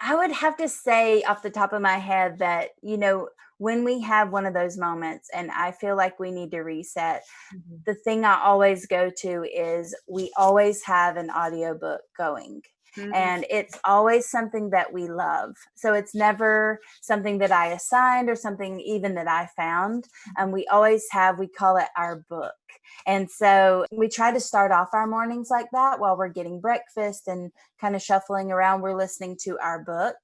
I would have to say off the top of my head that, when we have one of those moments and I feel like we need to reset, Mhm. the thing I always go to is we always have an audiobook going. Mm, And it's always something that we love. So it's never something that I assigned or something even that I found. We always have, we call it our book. And so we try to start off our mornings like that while we're getting breakfast and kind of shuffling around. We're listening to our book.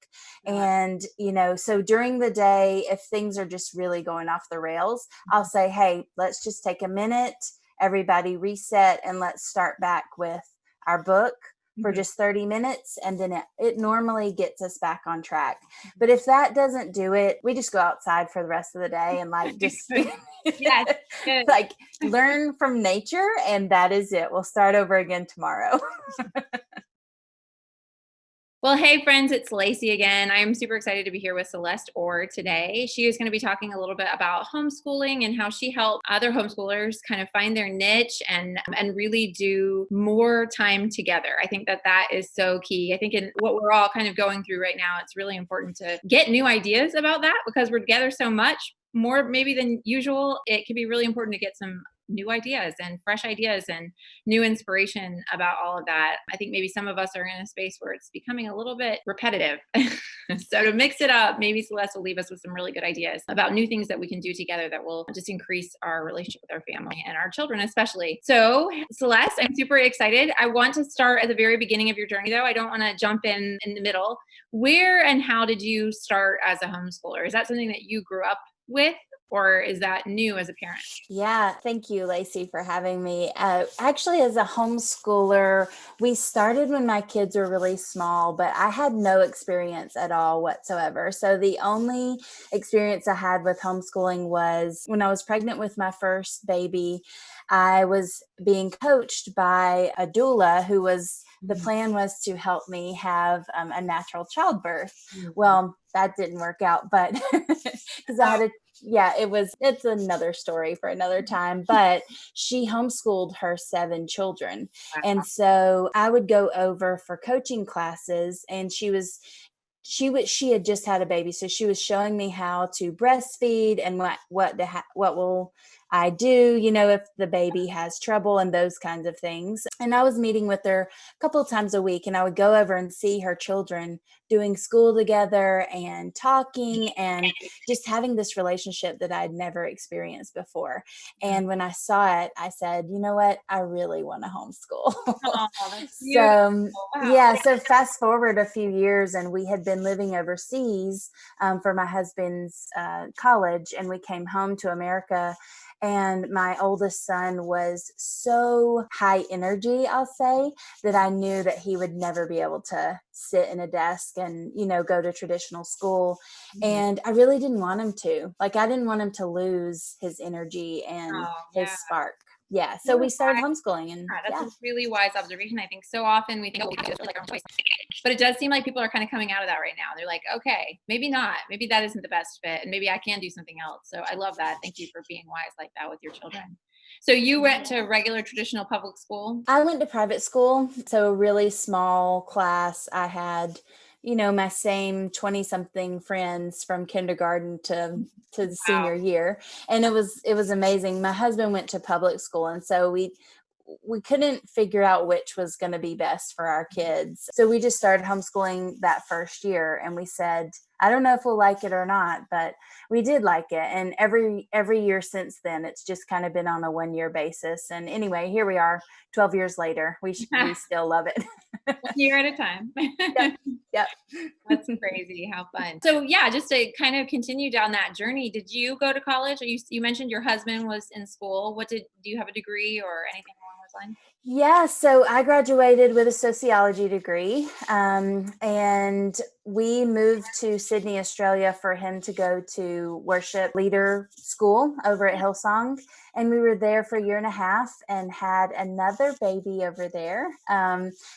uh, And, so during the day, if things are just really going off the rails, I'll say, hey, let's just take a minute, everybody reset, and let's start back with our book for mhm. just 30 minutes. And then it normally gets us back on track. But if that doesn't do it, we just go outside for the rest of the day and like just Good. Yes, good. like learn from nature. And that is it. We'll start over again tomorrow. Well, hey, friends, it's Lacey again. I am super excited to be here with Celeste Orr today. She is going to be talking a little bit about homeschooling and how she helped other homeschoolers kind of find their niche and really do more time together. I think that is so key. I think in what we're all kind of going through right now, it's really important to get new ideas about that because we're together so much more maybe than usual. It can be really important to get some new ideas and fresh ideas and new inspiration about all of that. I think maybe some of us are in a space where it's becoming a little bit repetitive. So to mix it up, maybe Celeste will leave us with some really good ideas about new things that we can do together that will just increase our relationship with our family and our children, especially. So, Celeste, I'm super excited. I want to start at the very beginning of your journey, though. I don't want to jump in the middle. Where and how did you start as a homeschooler? Is that something that you grew up with? Or is that new as a parent? Yeah, thank you, Lacey, for having me. Actually, as a homeschooler, we started when my kids were really small, but I had no experience at all whatsoever. So the only experience I had with homeschooling was when I was pregnant with my first baby. I was being coached by a doula who was the Mhm. plan was to help me have a natural childbirth. Mhm. Well, that didn't work out, but because I had a yeah, it's another story for another time, but she homeschooled her 7 children. Wow. And so I would go over for coaching classes and she had just had a baby, so she was showing me how to breastfeed and what will I do, if the baby has trouble and those kinds of things. And I was meeting with her a couple of times a week, and I would go over and see her children doing school together and talking and just having this relationship that I'd never experienced before. And when I saw it, I said, you know what? I really want to homeschool. Oh, that's beautiful. So, Wow. yeah, so fast forward a few years, and we had been living overseas for my husband's college, and we came home to America. And my oldest son was so high energy, I'll say, that I knew that he would never be able to sit in a desk and, go to traditional school. Mhm. And I really didn't want him to. Like, I didn't want him to lose his energy and Oh, his yeah. spark. Yeah. So What a we started wise homeschooling, and yeah, that's yeah. a really wise observation. I think so often we think, oh, we have to like our own choice. But it does seem like people are kind of coming out of that right now. They're like, okay, maybe not. Maybe that isn't the best fit. And maybe I can do something else. So I love that. Thank you for being wise like that with your children. So you went to regular traditional public school? I went to private school, so a really small class. I had, my same 20 something friends from kindergarten to the Wow. senior year. And it was amazing. My husband went to public school, and so we couldn't figure out which was going to be best for our kids. So we just started homeschooling that first year, and we said, I don't know if we'll like it or not, but we did like it. And every year since then, it's just kind of been on a 1 year basis. And anyway, here we are 12 years later. We still love it. 1 year at a time. Yep. Yep. That's crazy. How fun. So yeah, just to kind of continue down that journey, did you go to college? You mentioned your husband was in school. Do you have a degree or anything along those lines? Yeah, so I graduated with a sociology degree, and we moved to Sydney, Australia for him to go to worship leader school over at Hillsong. And we were there for a year and a half and had another baby over there.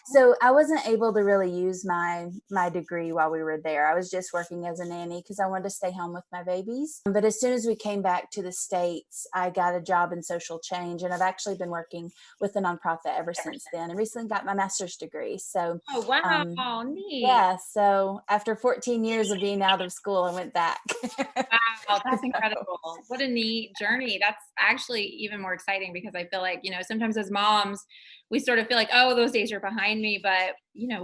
So I wasn't able to really use my degree while we were there. I was just working as a nanny because I wanted to stay home with my babies. But as soon as we came back to the States, I got a job in social change, and I've actually been working with a nonprofit nonprofit ever since then, and recently got my master's degree. So, Oh, um, wow, neat. yeah, so after 14 years of being out of school, I went back. Wow, that's So, incredible. What a neat journey. That's actually even more exciting because I feel like, sometimes as moms, we sort of feel like, oh, those days are behind me, but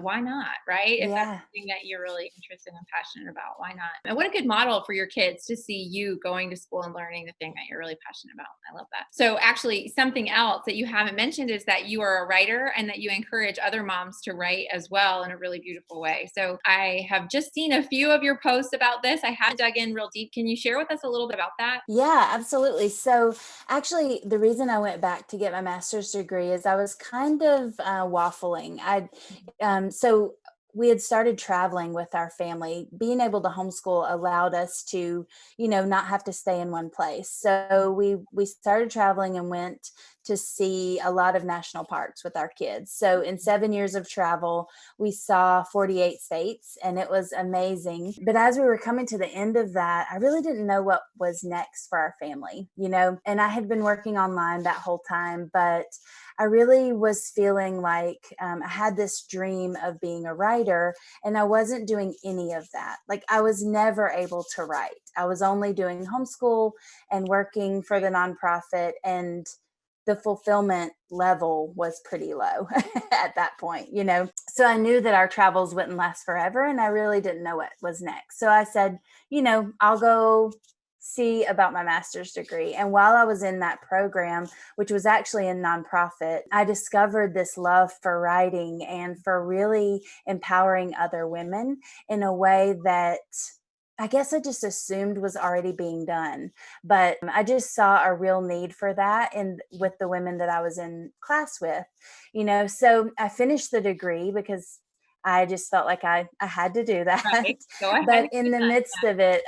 why not, right? If that's yeah. something that you're really interested and passionate about, why not? And what a good model for your kids to see you going to school and learning the thing that you're really passionate about. I love that. So actually, something else that you haven't mentioned is that you are a writer and that you encourage other moms to write as well in a really beautiful way. So I have just seen a few of your posts about this. I haven't dug in real deep. Can you share with us a little bit about that? Yeah, absolutely. So, actually, the reason I went back to get my master's degree is I was kind of waffling. So we had started traveling with our family. Being able to homeschool allowed us to, not have to stay in one place. So we started traveling and went to see a lot of national parks with our kids. So in 7 years of travel, we saw 48 states, and it was amazing. But as we were coming to the end of that, I really didn't know what was next for our family, and I had been working online that whole time, but I really was feeling like I had this dream of being a writer, and I wasn't doing any of that. Like, I was never able to write. I was only doing homeschool and working for the nonprofit, and the fulfillment level was pretty low at that point. So I knew that our travels wouldn't last forever, and I really didn't know what was next. So I said, I'll go see about my master's degree. And while I was in that program, which was actually a nonprofit, I discovered this love for writing and for really empowering other women in a way that I guess I just assumed was already being done. But I just saw a real need for that in with the women that I was in class with. So I finished the degree because I just felt like I had to do that. Right. Go ahead But and in do the that. midst of it,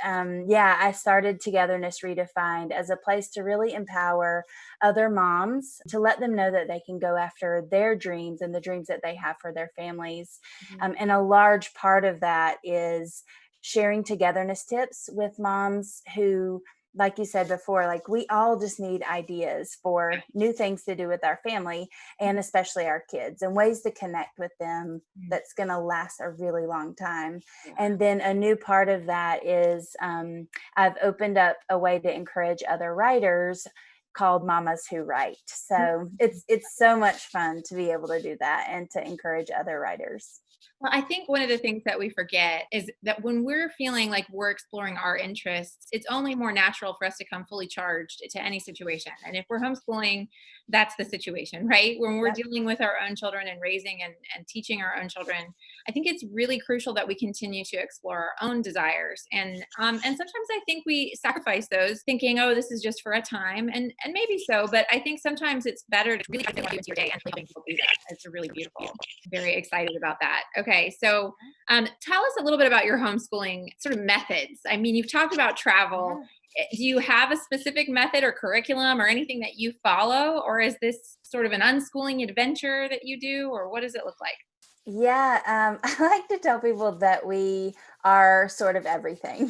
yeah, I started Togetherness Redefined as a place to really empower other moms, to let them know that they can go after their dreams and the dreams that they have for their families. Mhm. And a large part of that is sharing togetherness tips with moms who, like you said before, like, we all just need ideas for new things to do with our family, and especially our kids, and ways to connect with them Mhm. that's going to last a really long time. Yeah. And then a new part of that is I've opened up a way to encourage other writers called Mamas Who Write. So it's so much fun to be able to do that and to encourage other writers. Well, I think one of the things that we forget is that when we're feeling like we're exploring our interests, it's only more natural for us to come fully charged to any situation. And if we're homeschooling, that's the situation, right? When we're Yep. dealing with our own children and raising and teaching our own children, I think it's really crucial that we continue to explore our own desires. And sometimes I think we sacrifice those thinking, oh, this is just for a time. And maybe so, but I think sometimes it's better to really dive into your day and really helping people do that. It's a really beautiful, very excited about that. Okay, so tell us a little bit about your homeschooling sort of methods. I mean, you've talked about travel. Yeah. Do you have a specific method or curriculum or anything that you follow, or is this sort of an unschooling adventure that you do, or what does it look like? Yeah, I like to tell people that we are sort of everything.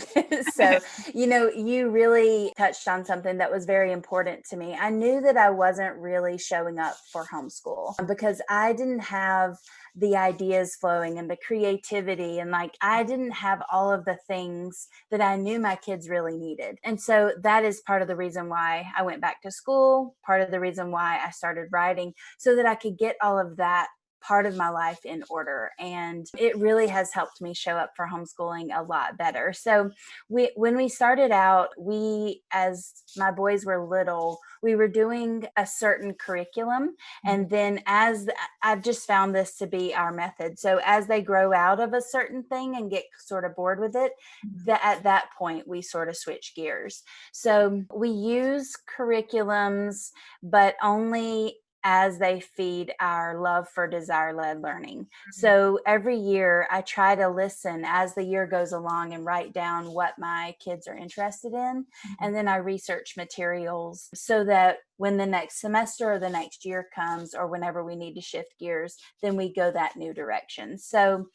So, you really touched on something that was very important to me. I knew that I wasn't really showing up for homeschool because I didn't have the ideas flowing and the creativity, and like, I didn't have all of the things that I knew my kids really needed. And so that is part of the reason why I went back to school, part of the reason why I started writing, so that I could get all of that part of my life in order. And it really has helped me show up for homeschooling a lot better. So when we started out, as my boys were little, we were doing a certain curriculum. Mhm. And then I've just found this to be our method. So as they grow out of a certain thing and get sort of bored with it, that at that point we sort of switch gears. So we use curriculums, but only as they feed our love for desire-led learning. So every year I try to listen as the year goes along and write down what my kids are interested in. Mhm. And then I research materials so that when the next semester or the next year comes, or whenever we need to shift gears, then we go that new direction. So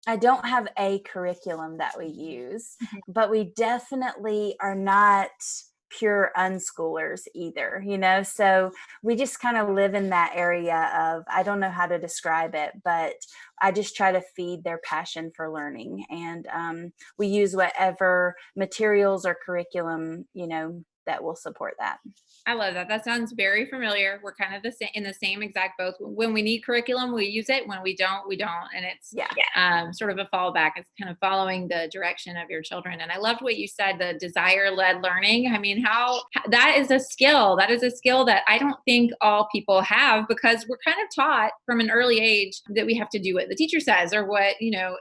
I don't have a curriculum that we use, Mhm. but we definitely are not pure unschoolers either, so we just kind of live in that area of, I don't know how to describe it, but I just try to feed their passion for learning. And we use whatever materials or curriculum, that will support that. I love that. That sounds very familiar. We're kind of in the same exact boat. When we need curriculum, we use it. When we don't, we don't. And it's Yeah. sort of a fallback. It's kind of following the direction of your children. And I loved what you said, the desire-led learning. I mean, how that is a skill. That is a skill that I don't think all people have, because we're kind of taught from an early age that we have to do what the teacher says, or what,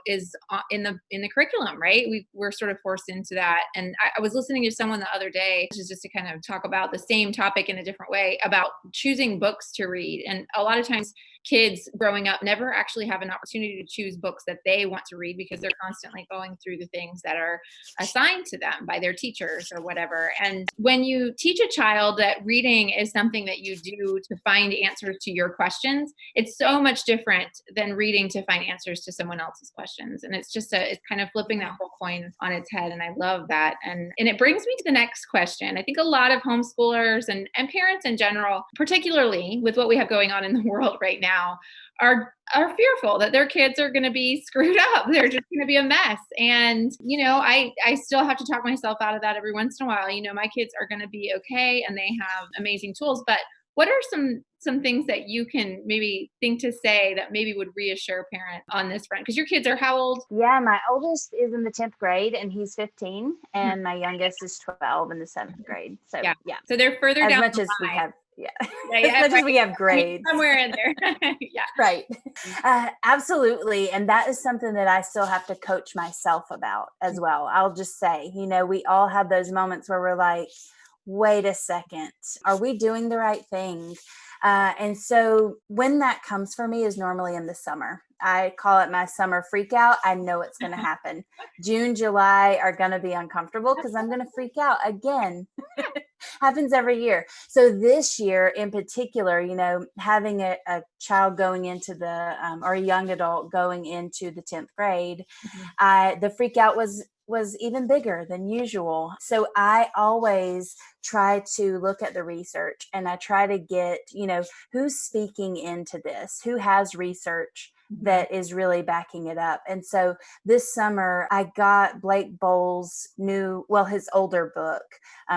is in the curriculum, right? We're sort of forced into that. And I was listening to someone the other day, just to kind of talk about the same topic in a different way, about choosing books to read. And a lot of times kids growing up never actually have an opportunity to choose books that they want to read, because they're constantly going through the things that are assigned to them by their teachers or whatever. And when you teach a child that reading is something that you do to find answers to your questions, it's so much different than reading to find answers to someone else's questions. And it's kind of flipping that whole coin on its head. And I love that. And it brings me to the next question. I think a lot of homeschoolers and parents in general, particularly with what we have going on in the world right now, are fearful that their kids are going to be screwed up. They're just going to be a mess. And, I still have to talk myself out of that every once in a while. My kids are going to be okay, and they have amazing tools. But what are some things that you can maybe think to say that maybe would reassure parents on this front? Because your kids are how old? Yeah, my oldest is in the 10th grade and he's 15, and my youngest is 12 in the 7th grade. So yeah. So they're further as much much the as line. we have. Yeah. Yeah, as much as we have grades. Somewhere in there. Yeah. Right. Absolutely. And that is something that I still have to coach myself about as well. I'll just say, we all have those moments where we're like, wait a second, are we doing the right thing? And so when that comes for me is normally in the summer. I call it my summer freak out. I know it's going to happen. June, July are going to be uncomfortable because I'm going to freak out again. Happens every year. So this year in particular, having a child going into or a young adult going into the 10th grade, the freak out was even bigger than usual. So I always try to look at the research, and I try to get, who's speaking into this, who has research that is really backing it up. And so this summer I got Blake Bowles' his older book,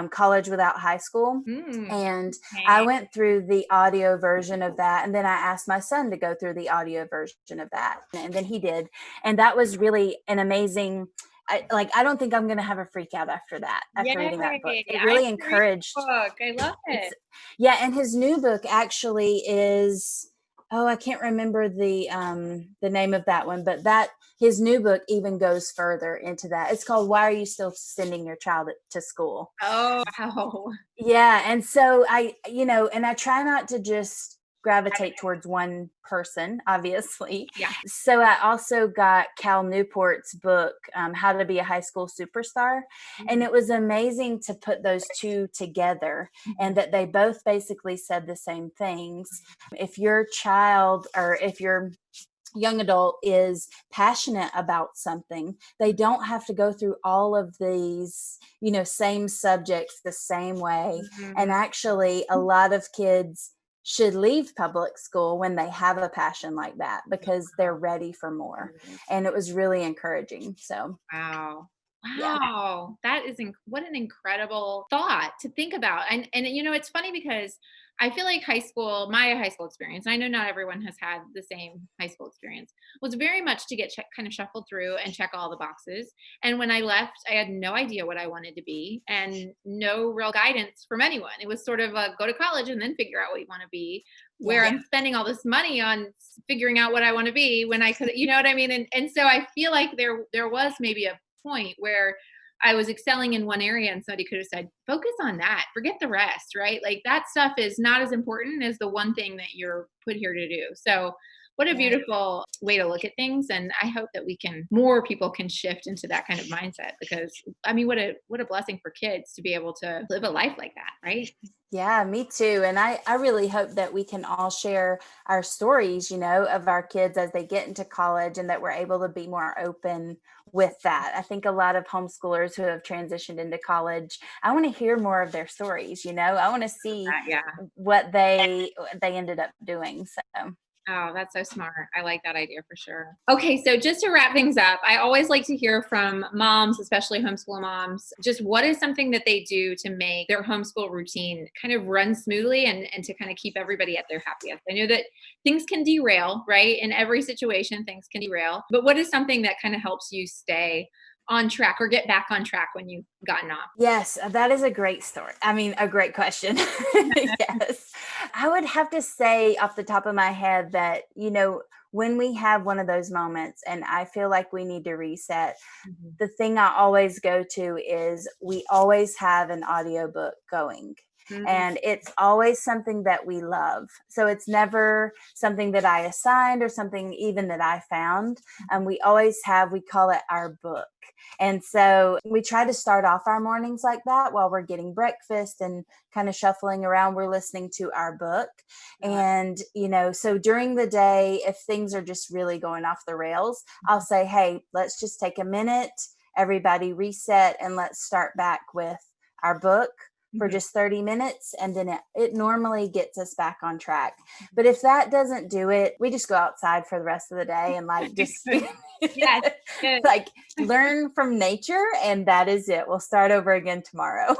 College Without High School. And I went through the audio version of that. And then I asked my son to go through the audio version of that. And then he did. And that was really an amazing, I don't think I'm going to have a freak out after reading that book. It really encouraged. Book. I love it. Yeah. And his new book actually is, I can't remember the name of that one, but his new book even goes further into that. It's called Why Are You Still Sending Your Child to School? Oh, wow. Yeah. And so and I try not to just gravitate towards one person, obviously. Yeah. So I also got Cal Newport's book, How to Be a High School Superstar. And it was amazing to put those two together, and that they both basically said the same things. If your child, or if your young adult is passionate about something, they don't have to go through all of these, same subjects the same way. And actually, a lot of kids should leave public school when they have a passion like that, because they're ready for more. And it was really encouraging. So wow. Yeah. That is what an incredible thought to think about. And it's funny because I feel like my high school experience, and I know not everyone has had the same high school experience, was very much to get kind of shuffled through and check all the boxes. And when I left, I had no idea what I wanted to be, and no real guidance from anyone. It was sort of go to college and then figure out what you want to be, where I'm spending all this money on figuring out what I want to be when I could, you know what I mean? And so I feel like there was maybe a point where I was excelling in one area, and somebody could have said, focus on that, forget the rest, right? Like that stuff is not as important as the one thing that you're put here to do. So what a beautiful way to look at things. And I hope that more people can shift into that kind of mindset, because I mean, what a blessing for kids to be able to live a life like that, right? Yeah, me too. And I really hope that we can all share our stories, of our kids as they get into college, and that we're able to be more open with that. I think a lot of homeschoolers who have transitioned into college, I want to hear more of their stories, I want to see Yeah. what they ended up doing. So Oh, that's so smart. I like that idea for sure. Okay, so just to wrap things up, I always like to hear from moms, especially homeschool moms, just what is something that they do to make their homeschool routine kind of run smoothly and to kind of keep everybody at their happiest. I know that things can derail, right? In every situation, things can derail. But what is something that kind of helps you stay on track or get back on track when you've gotten off? yes, that is a great story. I mean, a great question. Yes. I would have to say off the top of my head that, when we have one of those moments and I feel like we need to reset, Mhm. the thing I always go to is we always have an audiobook going. Mm, And it's always something that we love. So it's never something that I assigned or something even that I found. We always have, we call it our book. And so we try to start off our mornings like that while we're getting breakfast and kind of shuffling around. We're listening to our book. And, so during the day, if things are just really going off the rails, I'll say, hey, let's just take a minute, everybody reset, and let's start back with our book for mhm. just 30 minutes. And then it normally gets us back on track. But if that doesn't do it, we just go outside for the rest of the day and just Yes, good. like learn from nature. And that is it. We'll start over again tomorrow.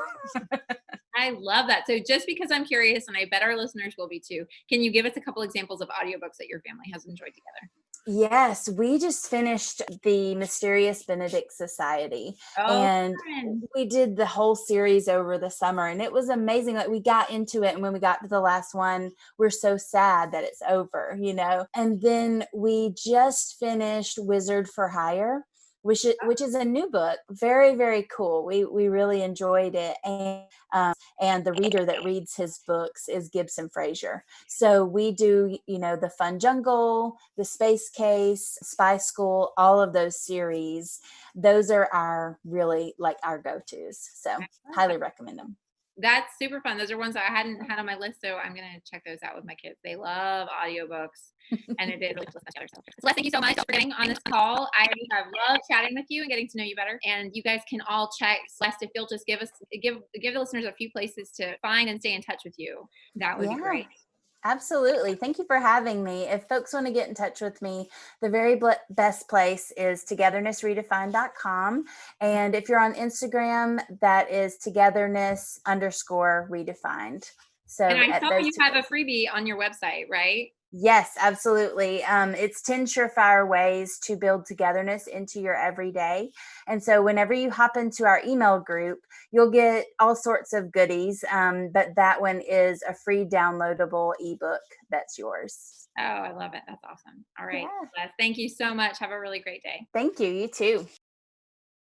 I love that. So just because I'm curious, and I bet our listeners will be too, can you give us a couple examples of audiobooks that your family has enjoyed together? Yes, we just finished the Mysterious Benedict Society, Oh, and fun. we did the whole series over the summer, and it was amazing. Like, we got into it, and when we got to the last one, we're so sad that it's over. And then we just finished Wizard for Hire, which is a new book. Very, very cool. We really enjoyed it, and the reader that reads his books is Gibson Fraser. So we do, the Fun Jungle, the Space Case, Spy School, all of those series. Those are our really like our go-tos. So I love that. highly recommend them. That's super fun. Those are ones that I hadn't had on my list, so I'm gonna check those out with my kids. They love audiobooks, and it is really cool to listen together. So, Celeste, thank you so much for getting on this call. I have loved chatting with you and getting to know you better. And you guys can all check Celeste if you'll just give the listeners a few places to find and stay in touch with you. That would be Yeah. great. Absolutely. Thank you for having me. If folks want to get in touch with me, the very best place is togethernessredefined.com. And if you're on Instagram, that is togetherness_redefined. And So I at saw those you two have a places. freebie on your website, right? Yes, absolutely. It's 10 surefire ways to build togetherness into your everyday. And so whenever you hop into our email group, you'll get all sorts of goodies. But that one is a free downloadable ebook that's yours. Oh, I love it. That's awesome. All right. Yeah. Celeste, thank you so much. Have a really great day. Thank you. You too.